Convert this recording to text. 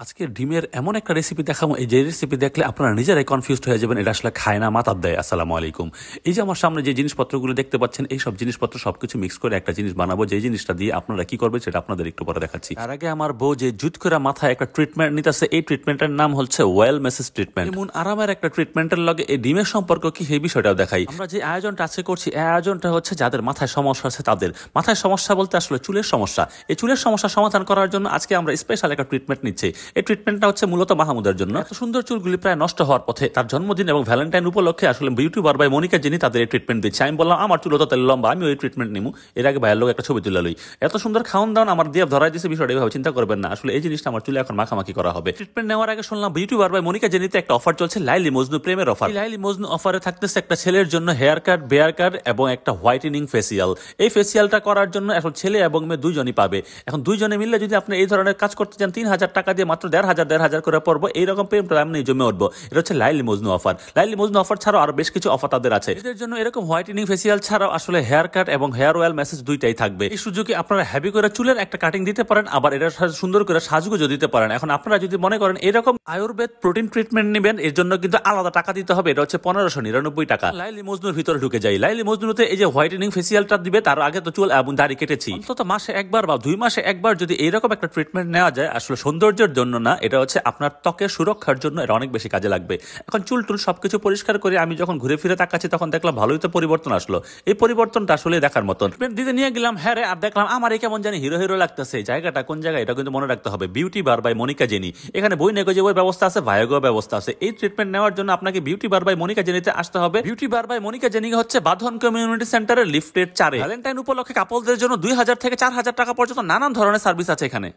আজকে ডিমের এমন একটা রেসিপি দেখাবো, এই যে রেসিপি দেখলে আপনারা নিজেরাই কনফিউজড হয়ে যাবেন, এটা আসলে খায় না মাথার দেয়। আসসালামু আলাইকুম। এই যে আমার সামনে যে জিনিসপত্রগুলো দেখতে পাচ্ছেন, এই সব জিনিসপত্র সবকিছু মিক্স করে একটা জিনিস বানাবো, যে জিনিসটা দিয়ে আপনারা কি করবেন সেটা আপনাদের একটু পরে দেখাচ্ছি। তার আগে আমার বউ যে জুত করে মাথায় একটা ট্রিটমেন্ট নিতেছে, এই ট্রিটমেন্টের নাম হচ্ছে ওয়েল মেসেজ ট্রিটমেন্ট। এমন আরামের একটা ট্রিটমেন্টের লগে এই ডিমের সম্পর্ক কি, সেই বিষয়টাও দেখাই। আমরা যে আয়োজনটা আজকে করছি, এই আয়োজনটা হচ্ছে যাদের মাথায় সমস্যা আছে তাদের। মাথায় সমস্যা বলতে আসলে চুলের সমস্যা। এই চুলের সমস্যা সমাধান করার জন্য আজকে আমরা স্পেশাল একটা ট্রিটমেন্ট নিচ্ছি। এই ট্রিটমেন্টটা হচ্ছে মূলত মাহমুদের জন্য। এত সুন্দর চুলগুলি প্রায় নষ্ট হওয়ার পথে, তার জন্মদিন এবং ভ্যালেন্টাইন উপলক্ষে আসলে ইউটিউবার বাই মনিকা যিনি তাদের এই ট্রিটমেন্ট দিচ্ছে। আমি বললাম আমার চুল তো তেল লম্বা, আমি ওই ট্রিটমেন্ট নিবো। এর আগে ভাইয়ের লোক একটা ছবি তুলে লই, এত সুন্দর খাওয়ান দাওয়ান আমার দিয়ে ধরাই দিচ্ছে। বিষয়টা এভাবে চিন্তা করবেন না, আসলে এই জিনিসটা আমার চুলে এখন মাখামাখি করা হবে। ট্রিটমেন্ট নেওয়ার আগে শুনলাম ইউটিউবার বাই মনিকা যিনিতে একটা অফার চলছে, লাইলি মজনু প্রেমের অফার। লাইলি মজনু অফারে থাকতেছে একটা ছেলের জন্য হেয়ার কাট, বেয়ার কাট এবং একটা হোয়াইটেনিং ফেসিয়াল। এই ফেসিয়ালটা করার জন্য এখন ছেলে এবং মেয়ে দুইজনই পাবে। এখন দুইজনে মিললে যদি আপনি এই ধরনের কাজ করতে চান, 3000 টাকা দিয়ে মাত্র 1500 করে পড়বো। এইরকম প্রেম আপনি জমে উঠবো। এটা হচ্ছে লাইলি মজনু অফার। লাইলি মজনু অফার ছাড়াও আরো বেশ কিছু অফার তাদের আছে। এদের জন্য এরকম হোয়াইটেনিং ফেসিয়াল ছাড়াও আসলে হেয়ার কাট এবং হেয়ার অয়েল মেসেজ দুইটাই থাকবে। এই সুযোগে আপনারা হেভি করে চুলের একটা কাটিং দিতে পারেন, আবার এটা সুন্দর করে সাজগুজো দিতে পারেন। এখন আপনারা যদি মনে করেন এরকম আয়ুর্বেদ প্রোটিন ট্রিটমেন্ট নেবেন, এর জন্য কিন্তু আলাদা টাকা দিতে হবে। এটা হচ্ছে 1599 টাকা। লাইলি মজনুর ভিতরে ঢুকে যাই। লাইলি মজনুতে এই যে হোয়াইটেনিং ফেসিয়ালটা দিবে, তার আগে তো চুল এবং দাড়ি কেটেছি। অন্তত মাসে একবার বা 2 মাসে একবার যদি এইরকম একটা ট্রিটমেন্ট নেওয়া যায়, আসলে সৌন্দর্যের জন্য না, এটা হচ্ছে আপনার ত্বকের সুরক্ষার জন্য এটা অনেক বেশি কাজে লাগবে। এখন চুল টুল সবকিছু পরিষ্কার করে আমি যখন ঘুরে ফিরে তাকাচ্ছি, তখন দেখলাম ভালোই তো পরিবর্তন আসলো। এই পরিবর্তনটা আসলে দেখার মতন। দিতে নিয়ে গেলাম, হ্যাঁ রে, আর দেখলাম আমার এই কেমন জানি হিরো হিরো লাগতেছে। জায়গাটা কোন জায়গায় এটা কিন্তু মনে রাখতে হবে, Beauty Bar by Monica Jenny. এখানে বই নেগোজেবল ব্যবস্থা আছে, ভায়াগো ব্যবস্থা আছে। এই ট্রিটমেন্ট নেওয়ার জন্য আপনাকে বিউটি বার বাই মনিকা জেনিতে আসতে হবে। Beauty Bar by Monica Jenny হচ্ছে বাঁধন কমিউনিটি সেন্টারের লিফটের 4-এ। ভ্যালেন্টাইন উপলক্ষে কাপলদের জন্য 2000 থেকে 4000 টাকা পর্যন্ত নানান ধরনের সার্ভিস আছে এখানে।